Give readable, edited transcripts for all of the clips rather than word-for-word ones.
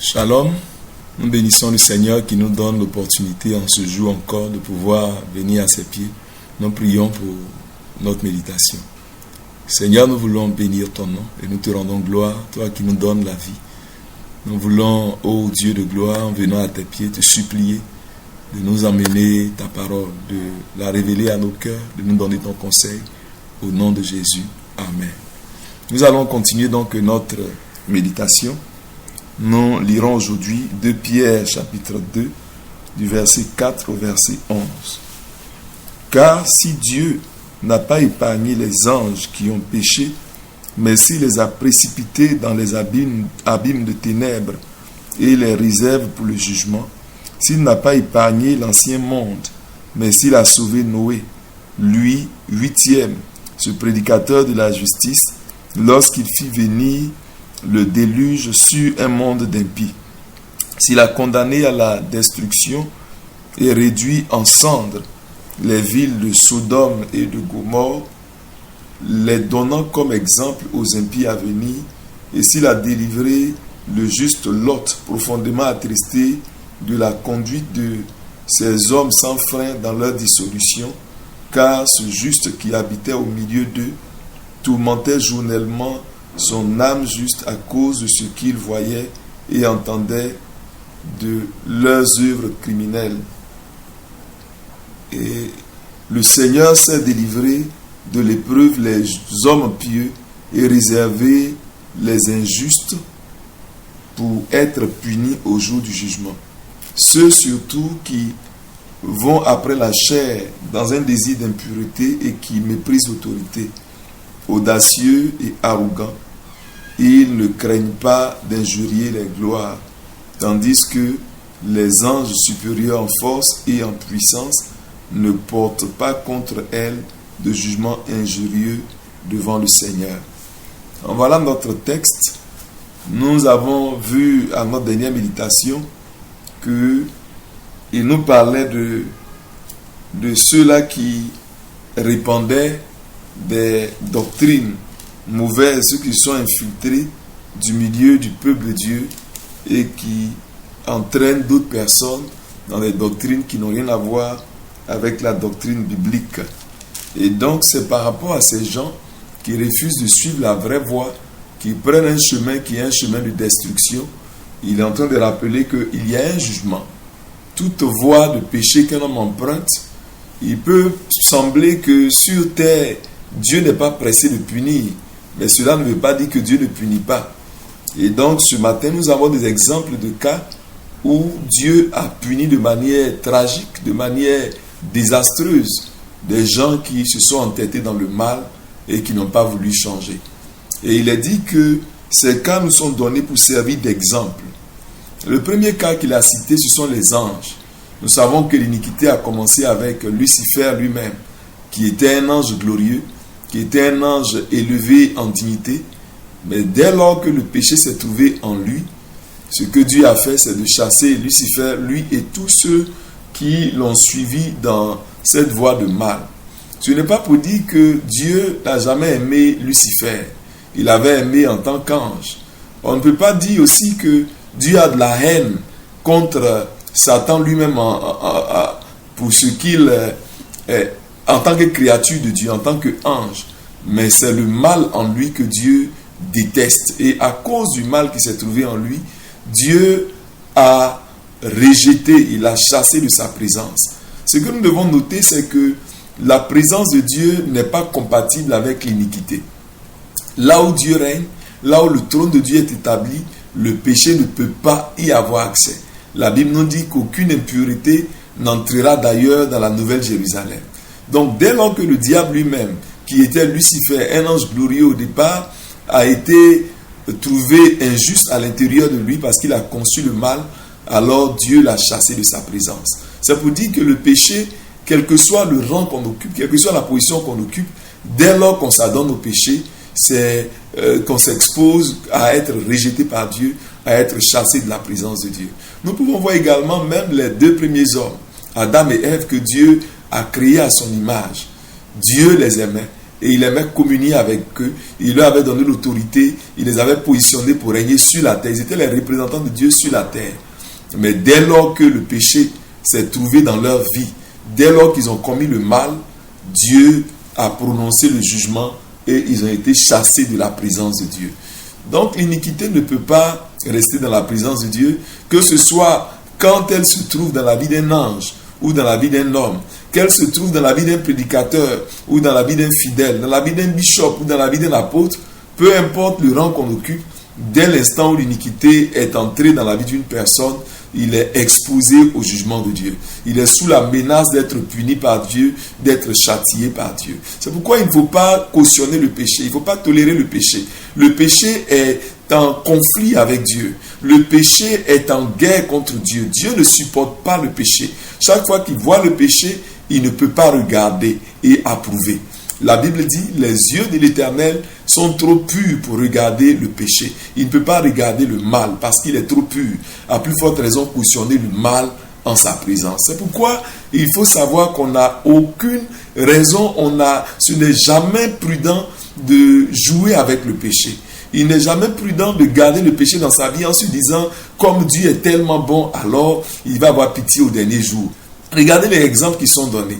Shalom, nous bénissons le Seigneur qui nous donne l'opportunité en ce jour encore de pouvoir venir à ses pieds. Nous prions pour notre méditation. Seigneur, nous voulons bénir ton nom et nous te rendons gloire, toi qui nous donnes la vie. Nous voulons, ô Dieu de gloire, en venant à tes pieds, te supplier de nous emmener ta parole, de la révéler à nos cœurs, de nous donner ton conseil. Au nom de Jésus, Amen. Nous allons continuer donc notre méditation. Nous lirons aujourd'hui 2 Pierre chapitre 2, du verset 4 au verset 11. Car si Dieu n'a pas épargné les anges qui ont péché, mais s'il les a précipités dans les abîmes de ténèbres et les réserve pour le jugement, s'il n'a pas épargné l'ancien monde, mais s'il a sauvé Noé, lui, 8e, ce prédicateur de la justice, lorsqu'il fit venir le déluge sur un monde d'impies, s'il a condamné à la destruction et réduit en cendres les villes de Sodome et de Gomorrhe, les donnant comme exemple aux impies à venir, et s'il a délivré le juste Lot, profondément attristé de la conduite de ces hommes sans frein dans leur dissolution, car ce juste qui habitait au milieu d'eux tourmentait journellement son âme juste à cause de ce qu'il voyait et entendait de leurs œuvres criminelles. Et le Seigneur s'est délivré de l'épreuve les hommes pieux et réservé les injustes pour être punis au jour du jugement. Ceux surtout qui vont après la chair dans un désir d'impureté et qui méprisent l'autorité, audacieux et arrogants, ils ne craignent pas d'injurier les gloires, tandis que les anges supérieurs en force et en puissance ne portent pas contre elles de jugement injurieux devant le Seigneur. En voilà notre texte. Nous avons vu à notre dernière méditation qu'il nous parlait de ceux-là qui répandaient des doctrines mauvaises, ceux qui sont infiltrés du milieu du peuple de Dieu et qui entraînent d'autres personnes dans des doctrines qui n'ont rien à voir avec la doctrine biblique. Et donc c'est par rapport à ces gens qui refusent de suivre la vraie voie, qui prennent un chemin qui est un chemin de destruction. Il est en train de rappeler qu'il y a un jugement. Toute voie de péché qu'un homme emprunte, il peut sembler que sur terre, Dieu n'est pas pressé de punir, mais cela ne veut pas dire que Dieu ne punit pas. Et donc ce matin, nous avons des exemples de cas où Dieu a puni de manière tragique, de manière désastreuse, des gens qui se sont entêtés dans le mal et qui n'ont pas voulu changer. Et il est dit que ces cas nous sont donnés pour servir d'exemple. Le premier cas qu'il a cité, ce sont les anges. Nous savons que l'iniquité a commencé avec Lucifer lui-même, qui était un ange glorieux, qui était un ange élevé en dignité. Mais dès lors que le péché s'est trouvé en lui, ce que Dieu a fait, c'est de chasser Lucifer, lui et tous ceux qui l'ont suivi dans cette voie de mal. Ce n'est pas pour dire que Dieu n'a jamais aimé Lucifer. Il avait aimé en tant qu'ange. On ne peut pas dire aussi que Dieu a de la haine contre Satan lui-même pour ce qu'il est en tant que créature de Dieu, en tant qu'ange. Mais c'est le mal en lui que Dieu déteste. Et à cause du mal qui s'est trouvé en lui, Dieu a rejeté, il a chassé de sa présence. Ce que nous devons noter, c'est que la présence de Dieu n'est pas compatible avec l'iniquité. Là où Dieu règne, là où le trône de Dieu est établi, le péché ne peut pas y avoir accès. La Bible nous dit qu'aucune impureté n'entrera d'ailleurs dans la Nouvelle Jérusalem. Donc dès lors que le diable lui-même, qui était Lucifer, un ange glorieux au départ, a été trouvé injuste à l'intérieur de lui parce qu'il a conçu le mal, alors Dieu l'a chassé de sa présence. C'est pour dire que le péché, quel que soit le rang qu'on occupe, quelle que soit la position qu'on occupe, dès lors qu'on s'adonne au péché, c'est qu'on s'expose à être rejeté par Dieu, à être chassé de la présence de Dieu. Nous pouvons voir également même les 2 premiers hommes, Adam et Ève, que Dieu a créés à son image. Dieu les aimait. et il aimait communier avec eux. Il leur avait donné l'autorité, il les avait positionnés pour régner sur la terre. Ils étaient les représentants de Dieu sur la terre. Mais dès lors que le péché s'est trouvé dans leur vie, dès lors qu'ils ont commis le mal, Dieu a prononcé le jugement et ils ont été chassés de la présence de Dieu. Donc l'iniquité ne peut pas rester dans la présence de Dieu, que ce soit quand elle se trouve dans la vie d'un ange ou dans la vie d'un homme, qu'elle se trouve dans la vie d'un prédicateur ou dans la vie d'un fidèle, dans la vie d'un bishop ou dans la vie d'un apôtre, peu importe le rang qu'on occupe, dès l'instant où l'iniquité est entrée dans la vie d'une personne, il est exposé au jugement de Dieu. Il est sous la menace d'être puni par Dieu, d'être châtié par Dieu. C'est pourquoi il ne faut pas cautionner le péché, il ne faut pas tolérer le péché. Le péché est en conflit avec Dieu. Le péché est en guerre contre Dieu. Dieu ne supporte pas le péché. Chaque fois qu'il voit le péché, il ne peut pas regarder et approuver. La Bible dit, les yeux de l'Éternel sont trop purs pour regarder le péché. Il ne peut pas regarder le mal parce qu'il est trop pur. À plus forte raison, cautionner le mal en sa présence. C'est pourquoi il faut savoir qu'on n'a aucune raison, ce n'est jamais prudent de jouer avec le péché. Il n'est jamais prudent de garder le péché dans sa vie en se disant, comme Dieu est tellement bon, alors il va avoir pitié au dernier jour. Regardez les exemples qui sont donnés.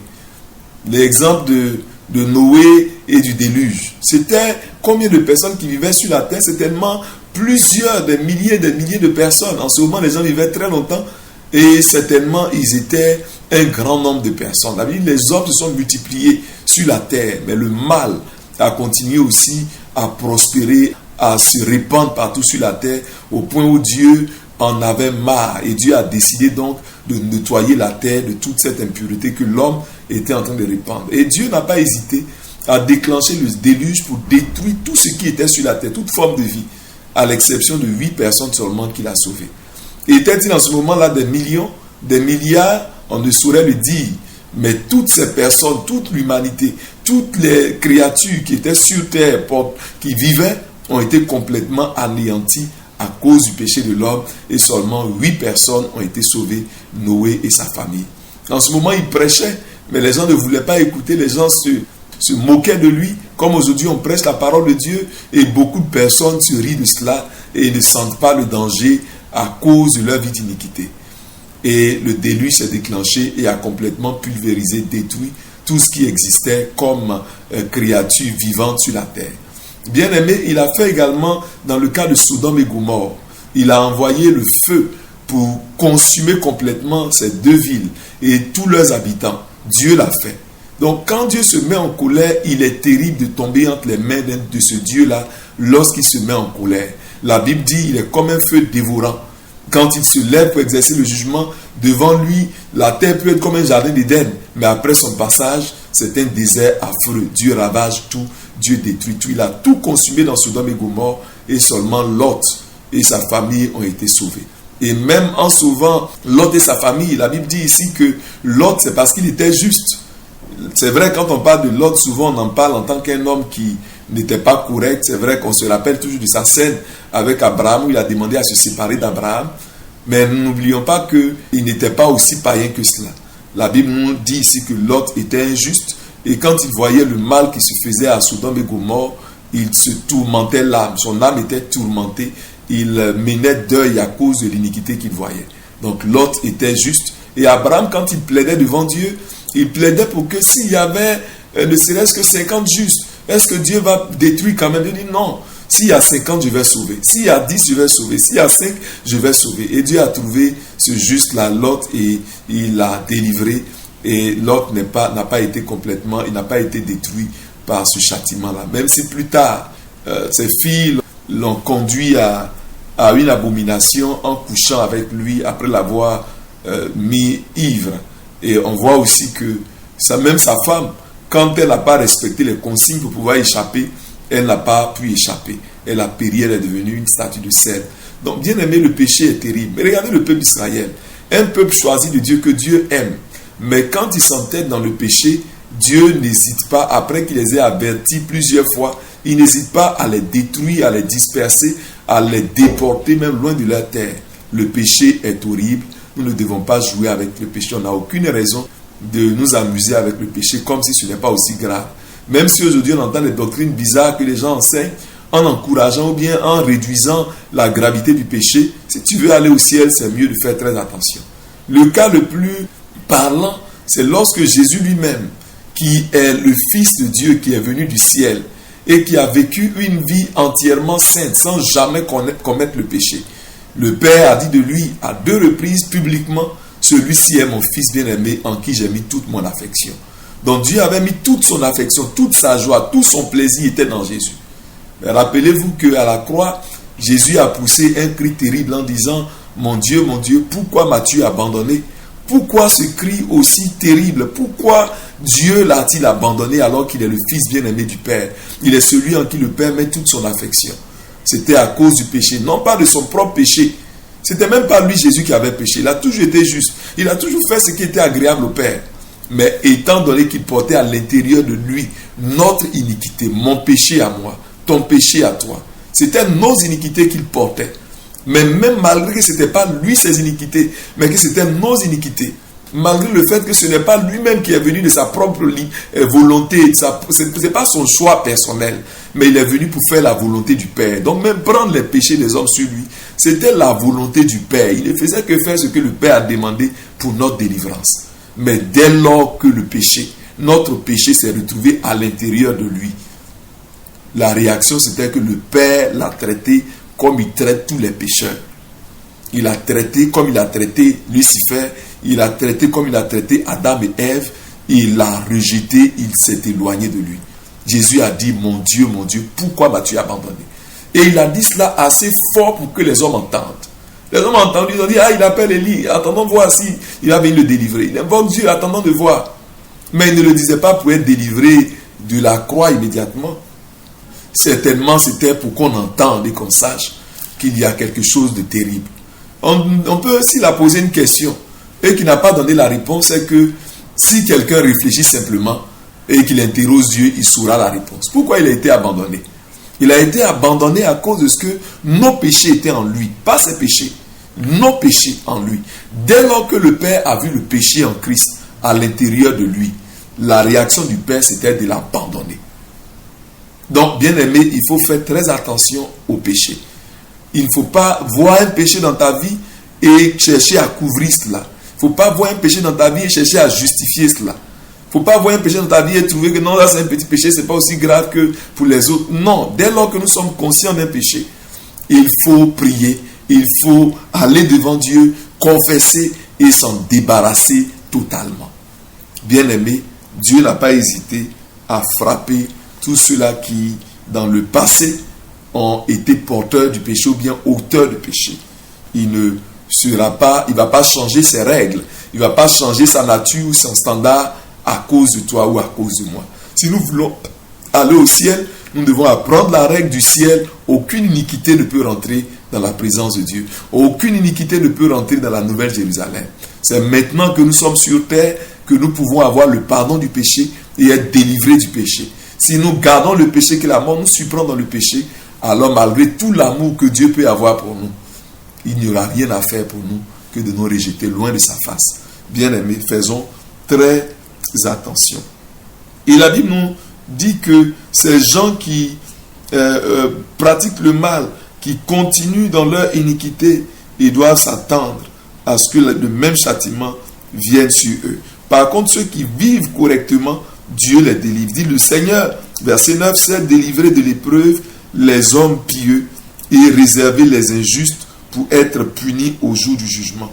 L'exemple de Noé et du déluge. C'était combien de personnes qui vivaient sur la terre? Certainement plusieurs, des milliers de personnes. En ce moment, les gens vivaient très longtemps et certainement, ils étaient un grand nombre de personnes. La Bible, les hommes se sont multipliés sur la terre, mais le mal a continué aussi à prospérer, à se répandre partout sur la terre, au point où Dieu en avait marre. Et Dieu a décidé donc de nettoyer la terre de toute cette impureté que l'homme était en train de répandre. Et Dieu n'a pas hésité à déclencher le déluge pour détruire tout ce qui était sur la terre, toute forme de vie, à l'exception de 8 personnes seulement qu'il a sauvées. Était-il en ce moment-là des millions, des milliards? On ne saurait le dire. Mais toutes ces personnes, toute l'humanité, toutes les créatures qui étaient sur terre, qui vivaient, ont été complètement anéanties à cause du péché de l'homme, et seulement 8 personnes ont été sauvées, Noé et sa famille. En ce moment, il prêchait, mais les gens ne voulaient pas écouter, les gens se moquaient de lui, comme aujourd'hui on prêche la parole de Dieu, et beaucoup de personnes se rient de cela, et ne sentent pas le danger à cause de leur vie d'iniquité. Et le déluge s'est déclenché et a complètement pulvérisé, détruit tout ce qui existait comme créature vivante sur la terre. Bien aimé, il a fait également dans le cas de Sodome et Gomorrhe. Il a envoyé le feu pour consumer complètement ces deux villes et tous leurs habitants. Dieu l'a fait. Donc quand Dieu se met en colère, il est terrible de tomber entre les mains de ce Dieu-là lorsqu'il se met en colère. La Bible dit il est comme un feu dévorant. Quand il se lève pour exercer le jugement, devant lui, la terre peut être comme un jardin d'Éden. Mais après son passage, c'est un désert affreux. Dieu ravage tout, Dieu détruit tout. Il a tout consumé dans Sodome et Gomorrhe, et seulement Lot et sa famille ont été sauvés. Et même en sauvant Lot et sa famille, la Bible dit ici que Lot, c'est parce qu'il était juste. C'est vrai, quand on parle de Lot, souvent on en parle en tant qu'un homme qui n'était pas correct. C'est vrai qu'on se rappelle toujours de sa scène avec Abraham où il a demandé à se séparer d'Abraham. Mais n'oublions pas qu'il n'était pas aussi païen que cela. La Bible nous dit ici que Lot était injuste, et quand il voyait le mal qui se faisait à Sodome et Gomorrhe, il se tourmentait l'âme. Son âme était tourmentée. Il menait deuil à cause de l'iniquité qu'il voyait. Donc Lot était juste. Et Abraham, quand il plaidait devant Dieu, il plaidait pour que s'il y avait ne serait-ce que 50 justes, est-ce que Dieu va détruire quand même? Il dit non. S'il y a 50, je vais sauver. S'il y a 10, je vais sauver. S'il y a 5, je vais sauver. Et Dieu a trouvé ce juste-là, Lot, et il l'a délivré. Et Lot n'a pas été complètement, il n'a pas été détruit par ce châtiment-là. Même si plus tard, ses filles l'ont conduit à une abomination en couchant avec lui après l'avoir mis ivre. Et on voit aussi que même sa femme, quand elle n'a pas respecté les consignes pour pouvoir échapper, elle n'a pas pu échapper. Elle a péri, elle est devenue une statue de sel. Donc, bien aimé, le péché est terrible. Mais regardez le peuple d'Israël. Un peuple choisi de Dieu que Dieu aime. Mais quand ils s'entêtent dans le péché, Dieu n'hésite pas, après qu'il les ait avertis plusieurs fois, il n'hésite pas à les détruire, à les disperser, à les déporter même loin de leur terre. Le péché est horrible. Nous ne devons pas jouer avec le péché. On n'a aucune raison de nous amuser avec le péché comme si ce n'est pas aussi grave. Même si aujourd'hui on entend des doctrines bizarres que les gens enseignent, en encourageant ou bien en réduisant la gravité du péché, si tu veux aller au ciel, c'est mieux de faire très attention. Le cas le plus parlant, c'est lorsque Jésus lui-même, qui est le Fils de Dieu, qui est venu du ciel, et qui a vécu une vie entièrement sainte, sans jamais commettre le péché. Le Père a dit de lui, à 2 reprises publiquement, celui-ci est mon Fils bien-aimé, en qui j'ai mis toute mon affection. Donc Dieu avait mis toute son affection, toute sa joie, tout son plaisir était dans Jésus. Mais rappelez-vous qu'à la croix, Jésus a poussé un cri terrible en disant, mon Dieu, pourquoi m'as-tu abandonné? Pourquoi ce cri aussi terrible? Pourquoi Dieu l'a-t-il abandonné alors qu'il est le Fils bien-aimé du Père? Il est celui en qui le Père met toute son affection. C'était à cause du péché, non pas de son propre péché. C'était même pas lui, Jésus, qui avait péché. Il a toujours été juste. Il a toujours fait ce qui était agréable au Père. Mais étant donné qu'il portait à l'intérieur de lui notre iniquité, mon péché à moi, ton péché à toi, c'était nos iniquités qu'il portait. Mais même malgré que ce n'était pas lui ses iniquités, mais que c'était nos iniquités, malgré le fait que ce n'est pas lui-même qui est venu de sa propre volonté, ce n'est pas son choix personnel, mais il est venu pour faire la volonté du Père. Donc même prendre les péchés des hommes sur lui, c'était la volonté du Père. Il ne faisait que faire ce que le Père a demandé pour notre délivrance. Mais dès lors que le péché, notre péché s'est retrouvé à l'intérieur de lui, la réaction c'était que le Père l'a traité comme il traite tous les pécheurs. Il l'a traité comme il a traité Lucifer, il l'a traité comme il a traité Adam et Ève, il l'a rejeté, il s'est éloigné de lui. Jésus a dit, mon Dieu, pourquoi m'as-tu abandonné? Et il a dit cela assez fort pour que les hommes entendent. Les hommes ont entendu, ils ont dit, il appelle Élie, attendons de voir si il va venir le délivrer. Il invoque Dieu, attendons de voir. Mais il ne le disait pas pour être délivré de la croix immédiatement. Certainement, c'était pour qu'on entende et qu'on sache qu'il y a quelque chose de terrible. On peut, s'il a posé une question et qu'il n'a pas donné la réponse, c'est que si quelqu'un réfléchit simplement et qu'il interroge Dieu, il saura la réponse. Pourquoi il a été abandonné? Il a été abandonné à cause de ce que nos péchés étaient en lui, pas ses péchés, nos péchés en lui. Dès lors que le Père a vu le péché en Christ à l'intérieur de lui, la réaction du Père c'était de l'abandonner. Donc, bien aimé, il faut faire très attention au péché. Il ne faut pas voir un péché dans ta vie et chercher à couvrir cela. Il ne faut pas voir un péché dans ta vie et chercher à justifier cela. Il ne faut pas voir un péché dans ta vie et trouver que non, là c'est un petit péché, ce n'est pas aussi grave que pour les autres. Non, dès lors que nous sommes conscients d'un péché, il faut prier, il faut aller devant Dieu, confesser et s'en débarrasser totalement. Bien aimé, Dieu n'a pas hésité à frapper tous ceux-là qui, dans le passé, ont été porteurs du péché ou bien auteurs du péché. Il ne va pas changer ses règles, il ne va pas changer sa nature ou son standard à cause de toi ou à cause de moi. Si nous voulons aller au ciel, nous devons apprendre la règle du ciel. Aucune iniquité ne peut rentrer dans la présence de Dieu. Aucune iniquité ne peut rentrer dans la Nouvelle Jérusalem. C'est maintenant que nous sommes sur terre que nous pouvons avoir le pardon du péché et être délivrés du péché. Si nous gardons le péché qui est la mort, nous supplons dans le péché, alors malgré tout l'amour que Dieu peut avoir pour nous, il n'y aura rien à faire pour nous que de nous rejeter loin de sa face. Bien-aimés, faisons très attention. Et la Bible nous dit que ces gens qui pratiquent le mal, qui continuent dans leur iniquité, ils doivent s'attendre à ce que le même châtiment vienne sur eux. Par contre, ceux qui vivent correctement, Dieu les délivre. Dit le Seigneur, verset 9, c'est délivrer de l'épreuve les hommes pieux et réserver les injustes pour être punis au jour du jugement.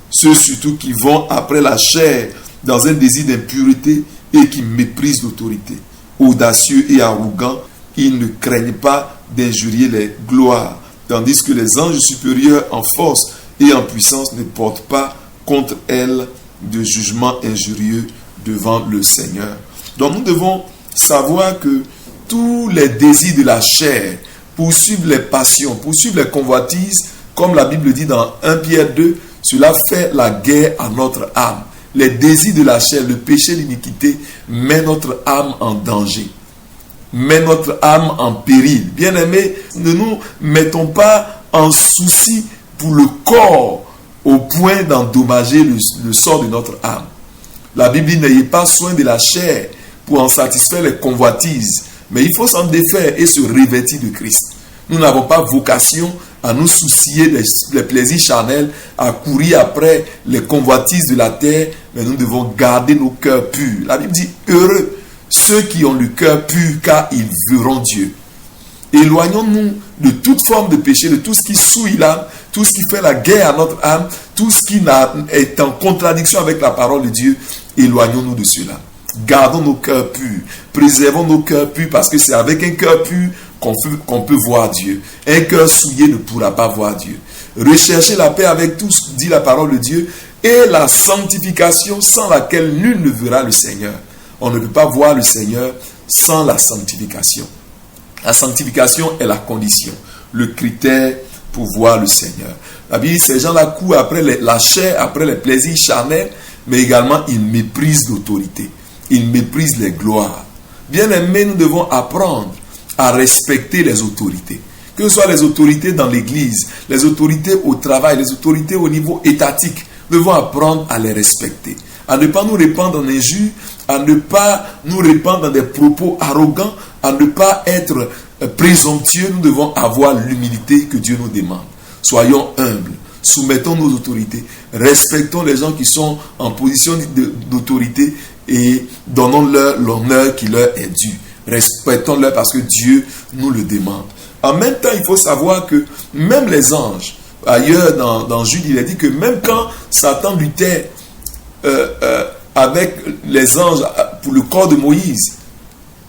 Ceux surtout qui vont après la chair dans un désir d'impureté et qui méprisent l'autorité. Audacieux et arrogants, ils ne craignent pas d'injurier les gloires, tandis que les anges supérieurs en force et en puissance ne portent pas contre elles de jugement injurieux devant le Seigneur. Donc nous devons savoir que tous les désirs de la chair poursuivent les passions, poursuivent les convoitises, comme la Bible dit dans 1 Pierre 2, cela fait la guerre à notre âme. Les désirs de la chair, le péché, l'iniquité met notre âme en danger, met notre âme en péril. Bien-aimés, ne nous mettons pas en souci pour le corps au point d'endommager le sort de notre âme. La Bible dit, n'ayez pas soin de la chair pour en satisfaire les convoitises. Mais il faut s'en défaire et se revêtir de Christ. Nous n'avons pas vocation à nous soucier des plaisirs charnels, à courir après les convoitises de la terre, mais nous devons garder nos cœurs purs. La Bible dit, heureux ceux qui ont le cœur pur, car ils verront Dieu. Éloignons-nous de toute forme de péché, de tout ce qui souille l'âme, tout ce qui fait la guerre à notre âme, tout ce qui est en contradiction avec la parole de Dieu. Éloignons-nous de cela. Gardons nos cœurs purs, préservons nos cœurs purs, parce que c'est avec un cœur pur qu'on peut voir Dieu. Un cœur souillé ne pourra pas voir Dieu. Recherchez la paix avec tous, dit la parole de Dieu, et la sanctification sans laquelle nul ne verra le Seigneur. On ne peut pas voir le Seigneur sans la sanctification. La sanctification est la condition, le critère pour voir le Seigneur. La Bible dit, ces gens-là courent après la chair, après les plaisirs charnels, mais également ils méprisent l'autorité. Ils méprisent les gloires. Bien-aimés, nous devons apprendre à respecter les autorités. Que ce soit les autorités dans l'église, les autorités au travail, les autorités au niveau étatique, nous devons apprendre à les respecter. À ne pas nous répandre en injures, à ne pas nous répandre dans des propos arrogants, à ne pas être présomptueux. Nous devons avoir l'humilité que Dieu nous demande. Soyons humbles, soumettons nos autorités, respectons les gens qui sont en position d'autorité et donnons-leur l'honneur qui leur est dû. Respectons-leur parce que Dieu nous le demande. En même temps, il faut savoir que même les anges, ailleurs dans Jude, il est dit que même quand Satan luttait avec les anges pour le corps de Moïse,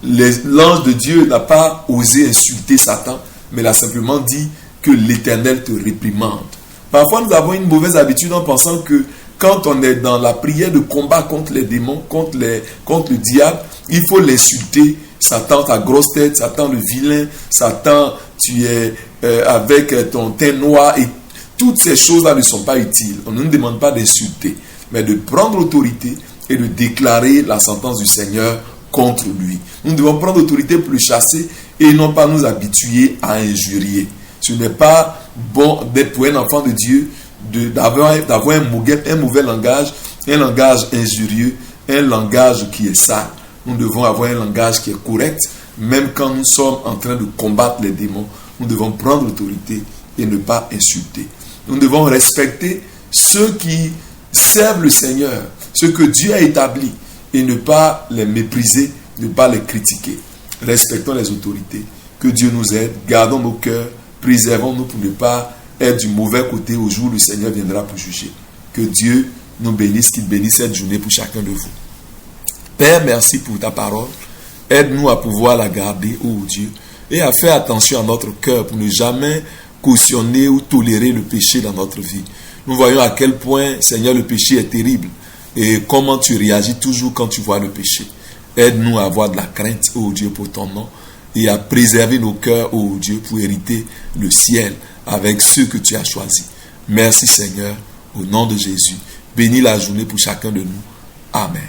l'ange de Dieu n'a pas osé insulter Satan, mais il a simplement dit que l'Éternel te réprimande. Parfois, nous avons une mauvaise habitude en pensant que quand on est dans la prière de combat contre les démons, contre le diable, il faut l'insulter. Satan, ta grosse tête, Satan, le vilain, Satan, tu es avec ton teint noir, et toutes ces choses-là ne sont pas utiles. On ne nous demande pas d'insulter, mais de prendre l'autorité et de déclarer la sentence du Seigneur contre lui. Nous devons prendre l'autorité pour le chasser et non pas nous habituer à injurier. Ce n'est pas bon pour un enfant de Dieu d'avoir un mauvais langage, un langage injurieux, un langage qui est sale. Nous devons avoir un langage qui est correct, même quand nous sommes en train de combattre les démons. Nous devons prendre l'autorité et ne pas insulter. Nous devons respecter ceux qui servent le Seigneur, ceux que Dieu a établis, et ne pas les mépriser, ne pas les critiquer. Respectons les autorités. Que Dieu nous aide, gardons nos cœurs, préservons-nous pour ne pas être du mauvais côté au jour où le Seigneur viendra pour juger. Que Dieu nous bénisse, qu'il bénisse cette journée pour chacun de vous. Père, merci pour ta parole. Aide-nous à pouvoir la garder, ô Dieu, et à faire attention à notre cœur pour ne jamais cautionner ou tolérer le péché dans notre vie. Nous voyons à quel point, Seigneur, le péché est terrible et comment tu réagis toujours quand tu vois le péché. Aide-nous à avoir de la crainte, ô Dieu, pour ton nom, et à préserver nos cœurs, ô Dieu, pour hériter le ciel avec ceux que tu as choisis. Merci, Seigneur, au nom de Jésus. Bénis la journée pour chacun de nous. Amen.